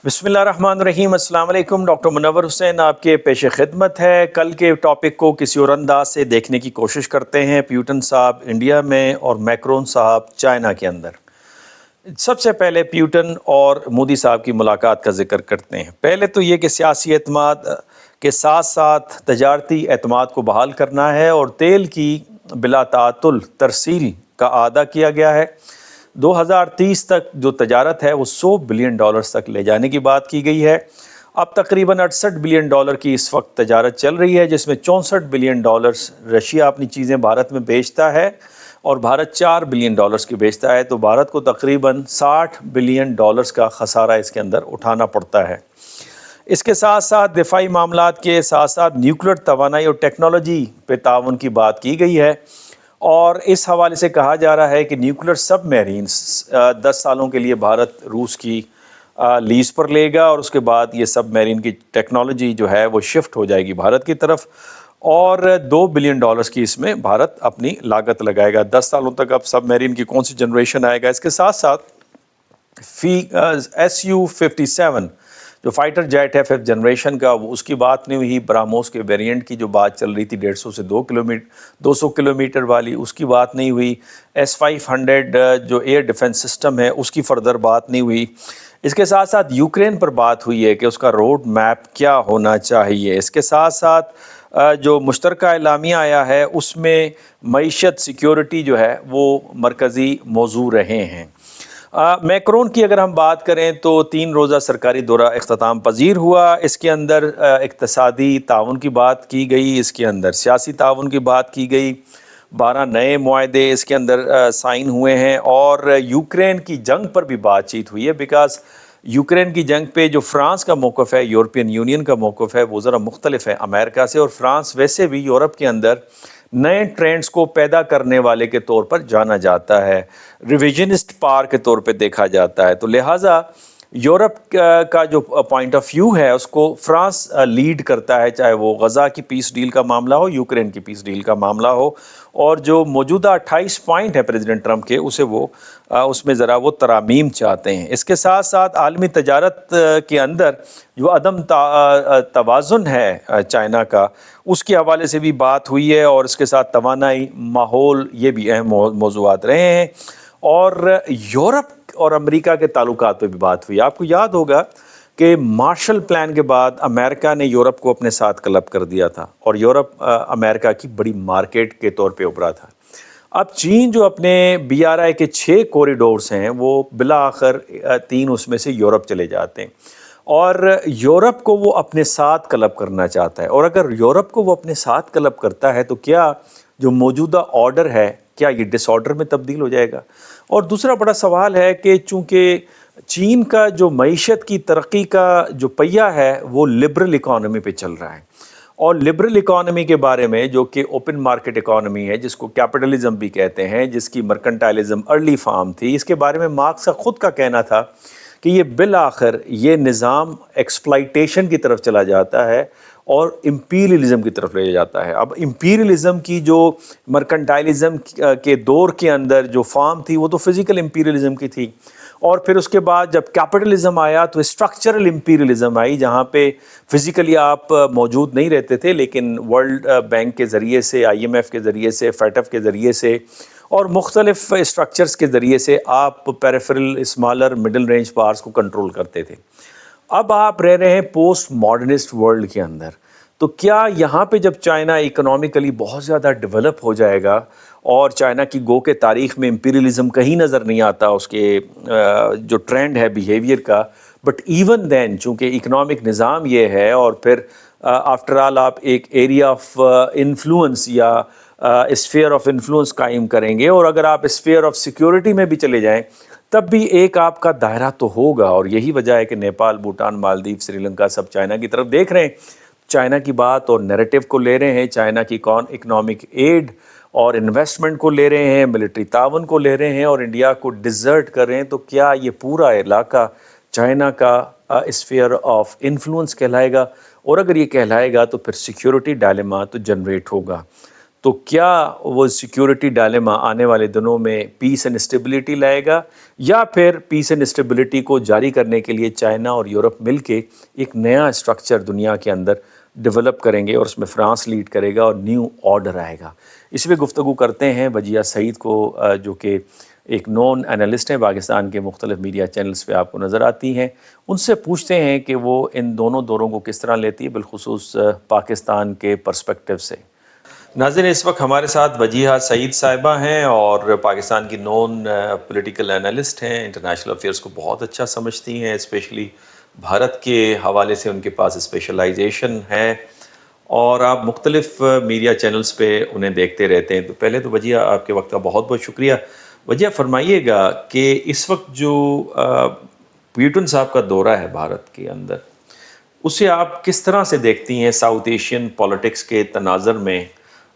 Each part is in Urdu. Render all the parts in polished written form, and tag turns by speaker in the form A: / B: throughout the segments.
A: بسم اللہ الرحمن الرحیم۔ السلام علیکم، ڈاکٹر منور حسین آپ کے پیش خدمت ہے۔ کل کے ٹاپک کو کسی اور انداز سے دیکھنے کی کوشش کرتے ہیں۔ پیوٹن صاحب انڈیا میں اور میکرون صاحب چائنا کے اندر۔ سب سے پہلے پیوٹن اور مودی صاحب کی ملاقات کا ذکر کرتے ہیں۔ پہلے تو یہ کہ سیاسی اعتماد کے ساتھ ساتھ تجارتی اعتماد کو بحال کرنا ہے اور تیل کی بلا تعطل ترسیل کا اعادہ کیا گیا ہے۔ 2030 تک جو تجارت ہے وہ $100 بلین تک لے جانے کی بات کی گئی ہے۔ اب تقریباً $68 بلین کی اس وقت تجارت چل رہی ہے، جس میں $64 بلین رشیا اپنی چیزیں بھارت میں بیچتا ہے اور بھارت $4 بلین کی بیچتا ہے، تو بھارت کو تقریباً $60 بلین کا خسارہ اس کے اندر اٹھانا پڑتا ہے۔ اس کے ساتھ ساتھ دفاعی معاملات کے ساتھ ساتھ نیوکلیر توانائی اور ٹیکنالوجی پہ تعاون کی بات کی گئی ہے، اور اس حوالے سے کہا جا رہا ہے کہ نیوکلیر سب میرینز 10 سالوں کے لیے بھارت روس کی لیز پر لے گا، اور اس کے بعد یہ سب میرین کی ٹیکنالوجی جو ہے وہ شفٹ ہو جائے گی بھارت کی طرف، اور $2 بلین کی اس میں بھارت اپنی لاگت لگائے گا 10 سالوں تک۔ اب سب میرین کی کون سی جنریشن آئے گا؟ اس کے ساتھ ساتھ Su-57 جو فائٹر جیٹ ہے 5th جنریشن کا، اس کی بات نہیں ہوئی۔ براموس کے ویریئنٹ کی جو بات چل رہی تھی 150 سے 200 کلومیٹر والی، اس کی بات نہیں ہوئی۔ S-500 جو ایئر ڈیفنس سسٹم ہے اس کی فردر بات نہیں ہوئی۔ اس کے ساتھ ساتھ یوکرین پر بات ہوئی ہے کہ اس کا روڈ میپ کیا ہونا چاہیے۔ اس کے ساتھ ساتھ جو مشترکہ اعلامیہ آیا ہے اس میں معیشت سیکیورٹی جو ہے وہ مرکزی موضوع رہے ہیں۔ میکرون کی اگر ہم بات کریں تو 3 روزہ سرکاری دورہ اختتام پذیر ہوا۔ اس کے اندر اقتصادی تعاون کی بات کی گئی، اس کے اندر سیاسی تعاون کی بات کی گئی، 12 نئے معاہدے اس کے اندر سائن ہوئے ہیں، اور یوکرین کی جنگ پر بھی بات چیت ہوئی ہے، بیکاز یوکرین کی جنگ پہ جو فرانس کا موقف ہے، یورپین یونین کا موقف ہے، وہ ذرا مختلف ہے امریکہ سے، اور فرانس ویسے بھی یورپ کے اندر نئے ٹرینڈز کو پیدا کرنے والے کے طور پر جانا جاتا ہے، ریویژنسٹ پاور کے طور پہ دیکھا جاتا ہے، تو لہٰذا یورپ کا جو پوائنٹ آف ویو ہے اس کو فرانس لیڈ کرتا ہے، چاہے وہ غزہ کی پیس ڈیل کا معاملہ ہو، یوکرین کی پیس ڈیل کا معاملہ ہو، اور جو موجودہ 28 پوائنٹ ہے پریزیڈنٹ ٹرمپ کے، اس میں ذرا وہ ترامیم چاہتے ہیں۔ اس کے ساتھ ساتھ عالمی تجارت کے اندر جو عدم توازن ہے چائنا کا، اس کے حوالے سے بھی بات ہوئی ہے، اور اس کے ساتھ توانائی، ماحول، یہ بھی اہم موضوعات رہے ہیں، اور یورپ اور امریکہ کے تعلقات پہ بھی بات ہوئی۔ آپ کو یاد ہوگا کہ مارشل پلان کے بعد امریکہ نے یورپ کو اپنے ساتھ کلب کر دیا تھا، اور یورپ امریکہ کی بڑی مارکیٹ کے طور پہ ابھرا تھا۔ اب چین جو اپنے BRI کے 6 کوریڈورز ہیں، وہ بالآخر 3 اس میں سے یورپ چلے جاتے ہیں، اور یورپ کو وہ اپنے ساتھ کلب کرنا چاہتا ہے، اور اگر یورپ کو وہ اپنے ساتھ کلب کرتا ہے تو کیا جو موجودہ آرڈر ہے کیا یہ ڈس آرڈر میں تبدیل ہو جائے گا؟ اور دوسرا بڑا سوال ہے کہ چونکہ چین کا جو معیشت کی ترقی کا جو پہیہ ہے وہ لبرل اکانومی پہ چل رہا ہے، اور لبرل اکانومی کے بارے میں جو کہ اوپن مارکیٹ اکانومی ہے، جس کو کیپٹلزم بھی کہتے ہیں، جس کی مرکنٹائلزم ارلی فارم تھی، اس کے بارے میں مارکس کا خود کا کہنا تھا کہ یہ بالآخر یہ نظام ایکسپلائٹیشن کی طرف چلا جاتا ہے اور امپیریلزم کی طرف لے جاتا ہے۔ اب امپیریلزم کی جو مرکنٹائلزم کے دور کے اندر جو فارم تھی وہ تو فزیکل امپیریلزم کی تھی، اور پھر اس کے بعد جب کیپٹلزم آیا تو اسٹرکچرل امپیریلزم آئی، جہاں پہ فزیکلی آپ موجود نہیں رہتے تھے، لیکن ورلڈ بینک کے ذریعے سے، IMF کے ذریعے سے، FATF کے ذریعے سے، اور مختلف اسٹرکچرز کے ذریعے سے آپ peripheral smaller middle range powers کو کنٹرول کرتے تھے۔ اب آپ رہ رہے ہیں پوسٹ ماڈرنسٹ ورلڈ کے اندر، تو کیا یہاں پہ جب چائنا اکنامکلی بہت زیادہ ڈیولپ ہو جائے گا، اور چائنا کی گو کے تاریخ میں امپیریلزم کہیں نظر نہیں آتا اس کے جو ٹرینڈ ہے بیہیویئر کا، بٹ ایون دین چونکہ اکنامک نظام یہ ہے، اور پھر آفٹر آل آپ ایک ایریا آف انفلوئنس یا اسفیئر آف انفلوئنس قائم کریں گے، اور اگر آپ اسفیئر آف سیکیورٹی میں بھی چلے جائیں تب بھی ایک آپ کا دائرہ تو ہوگا، اور یہی وجہ ہے کہ نیپال، بھوٹان، مالدیو، سری لنکا سب چائنا کی طرف دیکھ رہے ہیں، چائنا کی بات اور نیریٹو کو لے رہے ہیں، چائنا کی اکنامک ایڈ اور انویسٹمنٹ کو لے رہے ہیں، ملٹری تعاون کو لے رہے ہیں، اور انڈیا کو ڈیزرٹ کر رہے ہیں۔ تو کیا یہ پورا علاقہ چائنا کا اسفیئر آف انفلوئنس کہلائے گا؟ اور اگر یہ کہلائے گا تو پھر سیکیورٹی ڈائلیما تو جنریٹ ہوگا۔ تو کیا وہ سیکیورٹی ڈائلیما آنے والے دنوں میں پیس اینڈ اسٹیبلٹی لائے گا، یا پھر پیس اینڈ اسٹیبلٹی کو جاری کرنے کے لیے چائنا اور یورپ مل کے ایک نیا اسٹرکچر دنیا کے اندر ڈیولپ کریں گے اور اس میں فرانس لیڈ کرے گا اور نیو آرڈر آئے گا؟ اس پہ گفتگو کرتے ہیں وجیہہ سعید کو، جو کہ ایک نون انالسٹ ہیں، پاکستان کے مختلف میڈیا چینلز پہ آپ کو نظر آتی ہیں. ان سے پوچھتے ہیں کہ وہ ان دونوں دوروں کو کس طرح لیتی ہے، بالخصوص پاکستان کے پرسپیکٹیو سے. ناظرین، اس وقت ہمارے ساتھ وجیہہ سعید صاحبہ ہیں اور پاکستان کی نون پولیٹیکل انالسٹ ہیں، انٹرنیشنل افیئرس کو بہت اچھا سمجھتی ہیں، اسپیشلی بھارت کے حوالے سے ان کے پاس اسپیشلائزیشن ہے، اور آپ مختلف میڈیا چینلز پہ انہیں دیکھتے رہتے ہیں. تو پہلے تو وجیہہ آپ کے وقت کا بہت بہت شکریہ. وجیہہ فرمائیے گا کہ اس وقت جو پیوٹن صاحب کا دورہ ہے بھارت کے اندر، اسے آپ کس طرح سے دیکھتی ہیں ساؤتھ ایشین پولیٹکس کے تناظر میں؟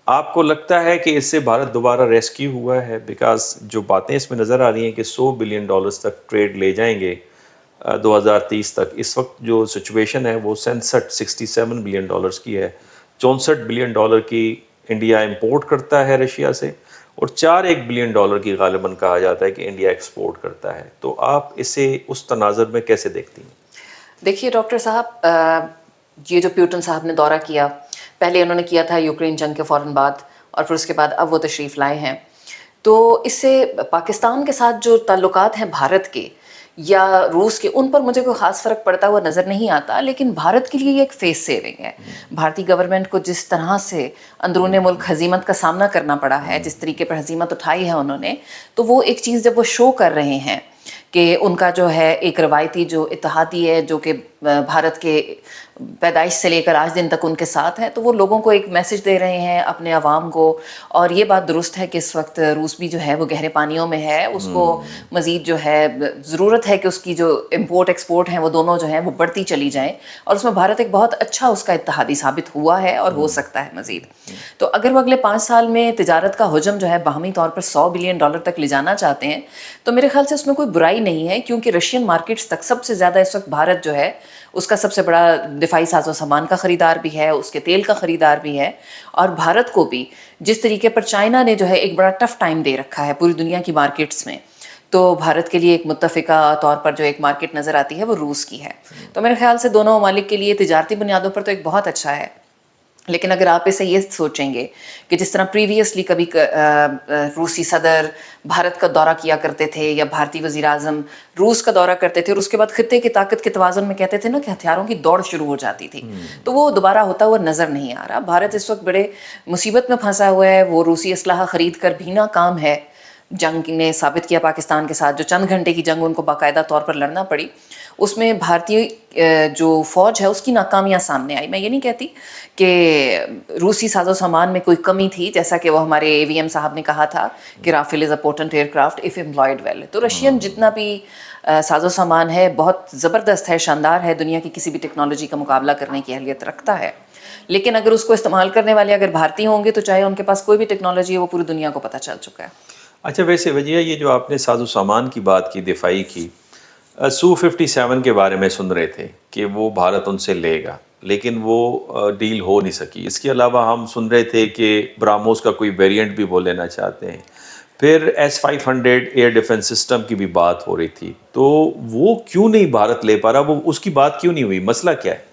A: آپ کو لگتا ہے کہ اس سے بھارت دوبارہ ریسکیو ہوا ہے؟ بیکاز جو باتیں اس میں نظر آ رہی ہیں کہ $100 بلین تک ٹریڈ لے جائیں گے 2030 تک. اس وقت جو سچویشن ہے وہ 67 بلین ڈالرز کی ہے. 64 بلین ڈالر کی انڈیا امپورٹ کرتا ہے رشیا سے، اور 4 بلین ڈالر کی غالباً کہا جاتا ہے کہ انڈیا ایکسپورٹ کرتا ہے. تو آپ اسے اس تناظر میں کیسے دیکھتی ہیں؟
B: دیکھیے ڈاکٹر صاحب، یہ جو پیوٹن صاحب نے دورہ کیا، پہلے انہوں نے کیا تھا یوکرین جنگ کے فوراً بعد، اور پھر اس کے بعد اب وہ تشریف لائے ہیں. تو اس سے پاکستان کے ساتھ جو تعلقات ہیں بھارت کے یا روس کے، ان پر مجھے کوئی خاص فرق پڑتا ہوا نظر نہیں آتا، لیکن بھارت کے لیے یہ ایک فیس سیونگ ہے. بھارتی گورنمنٹ کو جس طرح سے اندرون ملک ہزیمت کا سامنا کرنا پڑا ہے، جس طریقے پر ہزیمت اٹھائی ہے انہوں نے، تو وہ ایک چیز جب وہ شو کر رہے ہیں کہ ان کا جو ہے ایک روایتی جو اتحادی ہے جو کہ بھارت کے پیدائش سے لے کر آج دن تک ان کے ساتھ ہے، تو وہ لوگوں کو ایک میسج دے رہے ہیں اپنے عوام کو. اور یہ بات درست ہے کہ اس وقت روس بھی جو ہے وہ گہرے پانیوں میں ہے، اس کو مزید جو ہے ضرورت ہے کہ اس کی جو امپورٹ ایکسپورٹ ہیں وہ دونوں جو ہیں وہ بڑھتی چلی جائیں، اور اس میں بھارت ایک بہت اچھا اس کا اتحادی ثابت ہوا ہے اور ہو سکتا ہے مزید. تو اگر وہ اگلے 5 سال میں تجارت کا حجم جو ہے باہمی طور پر $100 بلین تک لے جانا چاہتے ہیں، تو میرے خیال سے اس میں کوئی برائی نہیں ہے، کیونکہ رشین مارکیٹس تک سب سے زیادہ اس وقت بھارت جو ہے اس کا سب سے بڑا دفاعی ساز و سامان کا خریدار بھی ہے، اس کے تیل کا خریدار بھی ہے. اور بھارت کو بھی جس طریقے پر چائنا نے جو ہے ایک بڑا ٹف ٹائم دے رکھا ہے پوری دنیا کی مارکیٹس میں، تو بھارت کے لیے ایک متفقہ طور پر جو ایک مارکیٹ نظر آتی ہے وہ روس کی ہے. تو میرے خیال سے دونوں ممالک کے لیے تجارتی بنیادوں پر تو ایک بہت اچھا ہے. لیکن اگر آپ اسے یہ سوچیں گے کہ جس طرح پریویسلی کبھی روسی صدر بھارت کا دورہ کیا کرتے تھے یا بھارتی وزیر اعظم روس کا دورہ کرتے تھے، اور اس کے بعد خطے کی طاقت کے توازن میں کہتے تھے نا کہ ہتھیاروں کی دوڑ شروع ہو جاتی تھی، تو وہ دوبارہ ہوتا ہوا نظر نہیں آ رہا. بھارت اس وقت بڑے مصیبت میں پھنسا ہوا ہے. وہ روسی اسلحہ خرید کر بھی ناکام ہے. جنگ نے ثابت کیا پاکستان کے ساتھ، جو چند گھنٹے کی جنگ ان کو باقاعدہ طور پر لڑنا پڑی، اس میں بھارتی جو فوج ہے اس کی ناکامیاں سامنے آئی. میں یہ نہیں کہتی کہ روسی ساز و سامان میں کوئی کمی تھی، جیسا کہ وہ ہمارے AVM صاحب نے کہا تھا کہ Rafale is a potent aircraft if employed well. تو رشین جتنا بھی ساز و سامان ہے بہت زبردست ہے، شاندار ہے، دنیا کی کسی بھی ٹیکنالوجی کا مقابلہ کرنے کی اہلیت رکھتا ہے. لیکن اگر اس کو استعمال کرنے والے اگر بھارتی ہوں گے تو چاہے ان کے پاس کوئی بھی ٹیکنالوجی ہے وہ پوری دنیا کو پتہ چل چکا ہے.
A: اچھا، ویسے وجیہہ یہ جو آپ نے ساز و سامان کی بات کی، دفاعی کی، Su-57 کے بارے میں سن رہے تھے کہ وہ بھارت ان سے لے گا، لیکن وہ ڈیل ہو نہیں سکی. اس کے علاوہ ہم سن رہے تھے کہ براموس کا کوئی ویریئنٹ بھی وہ لینا چاہتے ہیں. پھر S-500 ایئر ڈیفنس سسٹم کی بھی بات ہو رہی تھی. تو وہ کیوں نہیں بھارت لے پا رہا؟ وہ اس کی بات کیوں نہیں ہوئی؟ مسئلہ کیا ہے؟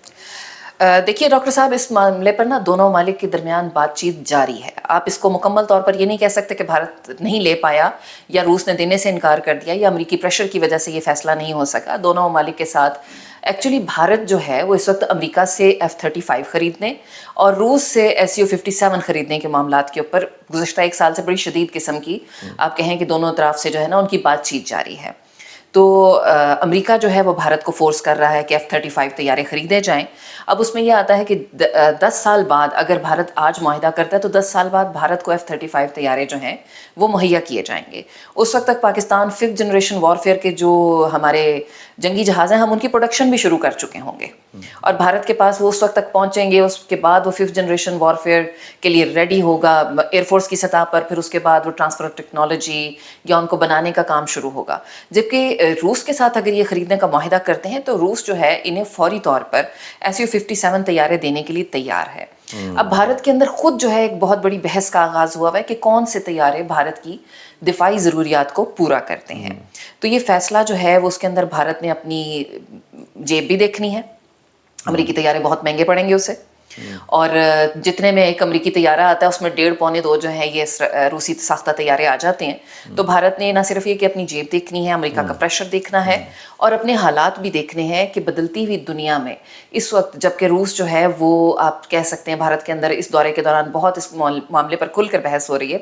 B: دیکھیے ڈاکٹر صاحب، اس معاملے پر نا دونوں ممالک کے درمیان بات چیت جاری ہے. آپ اس کو مکمل طور پر یہ نہیں کہہ سکتے کہ بھارت نہیں لے پایا یا روس نے دینے سے انکار کر دیا یا امریکی پریشر کی وجہ سے یہ فیصلہ نہیں ہو سکا. دونوں ممالک کے ساتھ ایکچولی بھارت جو ہے وہ اس وقت امریکہ سے F-35 خریدنے اور روس سے Su-57 خریدنے کے معاملات کے اوپر گزشتہ 1 سال سے بڑی شدید قسم کی آپ کہیں کہ دونوں طرف سے جو ہے نا ان کی بات چیت جاری ہے. تو امریکہ جو ہے وہ بھارت کو فورس کر رہا ہے کہ F-35 طیارے خریدے جائیں. اب اس میں یہ آتا ہے کہ 10 سال بعد اگر بھارت آج معاہدہ کرتا ہے تو 10 سال بعد بھارت کو F-35 طیارے جو ہیں وہ مہیا کیے جائیں گے. اس وقت تک پاکستان 5th جنریشن وارفیئر کے جو ہمارے جنگی جہاز ہیں ہم ان کی پروڈکشن بھی شروع کر چکے ہوں گے، اور بھارت کے پاس وہ اس وقت تک پہنچیں گے. اس کے بعد وہ 5th جنریشن وارفیئر کے لیے ریڈی ہوگا ایئر فورس کی سطح پر، پھر اس کے بعد وہ ٹرانسفر آف ٹیکنالوجی یا ان کو بنانے کا کام شروع ہوگا. جبکہ روس کے ساتھ اگر یہ خریدنے کا معاہدہ کرتے ہیں تو روس جو ہے انہیں فوری طور پر Su-57 طیارے دینے کے لیے تیار ہے. اب بھارت کے اندر خود جو ہے ایک بہت بڑی بحث کا آغاز ہوا ہے کہ کون سے طیارے بھارت کی دفاعی ضروریات کو پورا کرتے ہیں. تو یہ فیصلہ جو ہے وہ اس کے اندر بھارت نے اپنی جیب بھی دیکھنی ہے. امریکی طیارے بہت مہنگے پڑیں گے اسے, اور جتنے میں ایک امریکی طیارہ آتا ہے اس میں 1.5 پونے 2 جو ہے یہ روسی ساختہ طیارے آ جاتے ہیں. تو بھارت نے نہ صرف یہ کہ اپنی جیب دیکھنی ہے, امریکہ کا پریشر دیکھنا ہے, اور اپنے حالات بھی دیکھنے ہیں کہ بدلتی ہوئی دنیا میں اس وقت جب کہ روس جو ہے وہ آپ کہہ سکتے ہیں بھارت کے اندر اس دورے کے دوران بہت اس معاملے پر کھل کر بحث ہو رہی ہے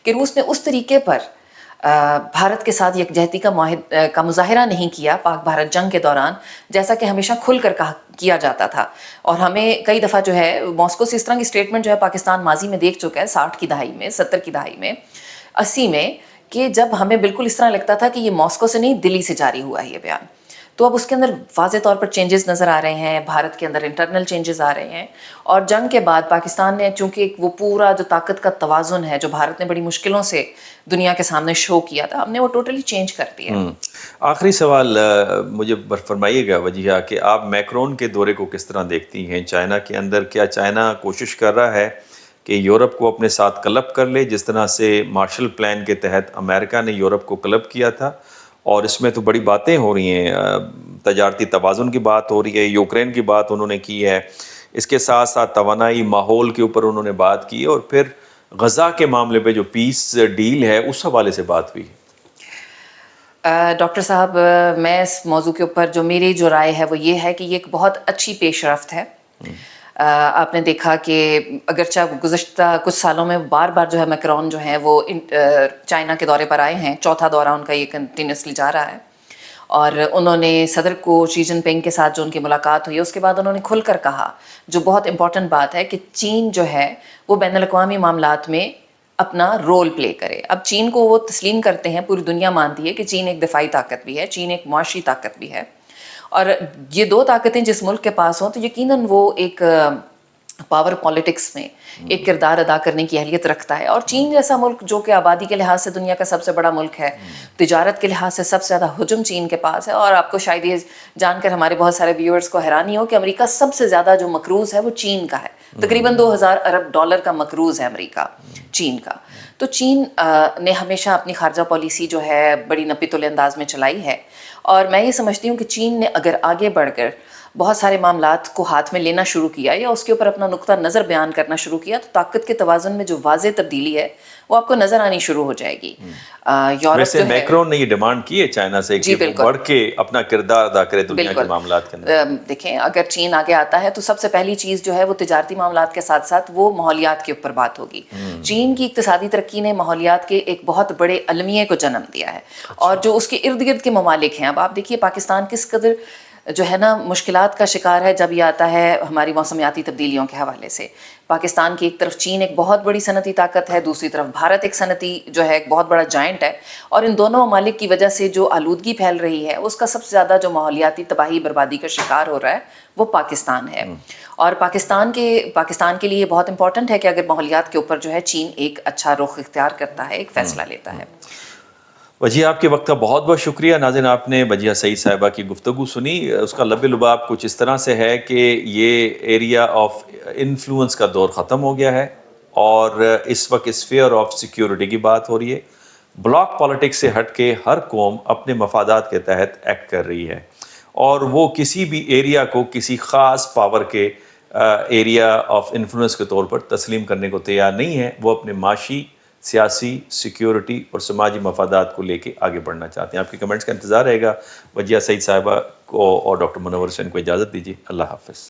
B: کہ روس نے اس طریقے پر بھارت کے ساتھ یکجہتی کا مظاہرہ نہیں کیا پاک بھارت جنگ کے دوران جیسا کہ ہمیشہ کھل کر کیا جاتا تھا. اور ہمیں کئی دفعہ جو ہے ماسکو سے اس طرح کی اسٹیٹمنٹ جو ہے پاکستان ماضی میں دیکھ چکا ہے 60 کی دہائی میں, 70 کی دہائی میں, 80 میں, کہ جب ہمیں بالکل اس طرح لگتا تھا کہ یہ ماسکو سے نہیں دلی سے جاری ہوا ہے یہ بیان. تو اب اس کے اندر واضح طور پر چینجز نظر آ رہے ہیں, بھارت کے اندر انٹرنل چینجز آ رہے ہیں. اور جنگ کے بعد پاکستان نے چونکہ وہ پورا جو طاقت کا توازن ہے جو بھارت نے بڑی مشکلوں سے دنیا کے سامنے شو کیا تھا, ہم نے وہ ٹوٹلی چینج کر دیا.
A: آخری سوال مجھے فرمائیے گا وجیہہ کہ آپ میکرون کے دورے کو کس طرح دیکھتی ہیں چائنا کے اندر؟ کیا چائنا کوشش کر رہا ہے کہ یورپ کو اپنے ساتھ کلب کر لے جس طرح سے مارشل پلان کے تحت امریکہ نے یورپ کو کلب کیا تھا؟ اور اس میں تو بڑی باتیں ہو رہی ہیں, تجارتی توازن کی بات ہو رہی ہے, یوکرین کی بات انہوں نے کی ہے, اس کے ساتھ ساتھ توانائی ماحول کے اوپر انہوں نے بات کی, اور پھر غزہ کے معاملے پہ جو پیس ڈیل ہے اس حوالے سے بات ہوئی.
B: ڈاکٹر صاحب, میں اس موضوع کے اوپر جو میری جو رائے ہے وہ یہ ہے کہ یہ ایک بہت اچھی پیش رفت ہے. آپ نے دیکھا کہ اگرچہ گزشتہ کچھ سالوں میں بار بار جو ہے میکرون جو ہیں وہ چائنا کے دورے پر آئے ہیں, چوتھا دورہ ان کا یہ کنٹینیوسلی جا رہا ہے, اور انہوں نے صدر کو شی جن پنگ کے ساتھ جو ان کی ملاقات ہوئی اس کے بعد انہوں نے کھل کر کہا جو بہت امپورٹنٹ بات ہے کہ چین جو ہے وہ بین الاقوامی معاملات میں اپنا رول پلے کرے. اب چین کو وہ تسلیم کرتے ہیں, پوری دنیا مانتی ہے کہ چین ایک دفاعی طاقت بھی ہے, چین ایک معاشی طاقت بھی ہے, اور یہ دو طاقتیں جس ملک کے پاس ہوں تو یقیناً وہ ایک پاور پالیٹکس میں ایک کردار ادا کرنے کی اہلیت رکھتا ہے. اور چین جیسا ملک جو کہ آبادی کے لحاظ سے دنیا کا سب سے بڑا ملک ہے, تجارت کے لحاظ سے سب سے زیادہ حجم چین کے پاس ہے, اور آپ کو شاید یہ جان کر ہمارے بہت سارے ویورز کو حیرانی ہو کہ امریکہ سب سے زیادہ جو مقروض ہے وہ چین کا ہے, تقریباً 2000 ارب ڈالر کا مقروض ہے امریکہ چین کا. تو چین نے ہمیشہ اپنی خارجہ پالیسی جو ہے بڑی نپی تلے انداز میں چلائی ہے, اور میں یہ سمجھتی ہوں کہ چین نے اگر آگے بڑھ کر بہت سارے معاملات کو ہاتھ میں لینا شروع کیا یا اس کے اوپر اپنا نقطہ نظر بیان کرنا شروع کیا تو طاقت کے توازن میں جو واضح تبدیلی ہے وہ آپ کو نظر آنی شروع ہو جائے گی.
A: ویسے میکرون نے یہ ڈیمانڈ کی ہے چائنا سے کہ وہ بڑھ کے اپنا کردار ادا کرے دنیا کے معاملات کے اندر.
B: دیکھیں اگر چین آگے آتا ہے تو سب سے پہلی چیز جو ہے وہ تجارتی معاملات کے ساتھ ساتھ وہ ماحولیات کے اوپر بات ہوگی. چین کی اقتصادی ترقی نے ماحولیات کے ایک بہت بڑے المیے کو جنم دیا ہے, اور جو اس کے ارد گرد کے ممالک ہیں, اب آپ دیکھیے پاکستان کس قدر جو ہے نا مشکلات کا شکار ہے جب یہ آتا ہے ہماری موسمیاتی تبدیلیوں کے حوالے سے. پاکستان کی ایک طرف چین ایک بہت بڑی صنعتی طاقت ہے, دوسری طرف بھارت ایک صنعتی جو ہے ایک بہت بڑا جائنٹ ہے, اور ان دونوں ممالک کی وجہ سے جو آلودگی پھیل رہی ہے اس کا سب سے زیادہ جو ماحولیاتی تباہی بربادی کا شکار ہو رہا ہے وہ پاکستان ہے. اور پاکستان کے لیے بہت امپورٹنٹ ہے کہ اگر ماحولیات کے اوپر جو ہے چین ایک اچھا رخ اختیار کرتا ہے, ایک فیصلہ لیتا ہے.
A: وجیہہ آپ کے وقت کا بہت بہت شکریہ. ناظرین, آپ نے وجیہہ سعید صاحبہ کی گفتگو سنی. اس کا لب لباب کچھ اس طرح سے ہے کہ یہ ایریا آف انفلوئنس کا دور ختم ہو گیا ہے, اور اس وقت اسفیئر آف سیکیورٹی کی بات ہو رہی ہے. بلاک پالیٹکس سے ہٹ کے ہر قوم اپنے مفادات کے تحت ایکٹ کر رہی ہے, اور وہ کسی بھی ایریا کو کسی خاص پاور کے ایریا آف انفلوئنس کے طور پر تسلیم کرنے کو تیار نہیں ہے. وہ اپنے معاشی, سیاسی, سیکیورٹی اور سماجی مفادات کو لے کے آگے بڑھنا چاہتے ہیں. آپ کے کمنٹس کا انتظار رہے گا. وجیہہ سعید صاحبہ کو اور ڈاکٹر منور حسین کو اجازت دیجیے. اللہ حافظ.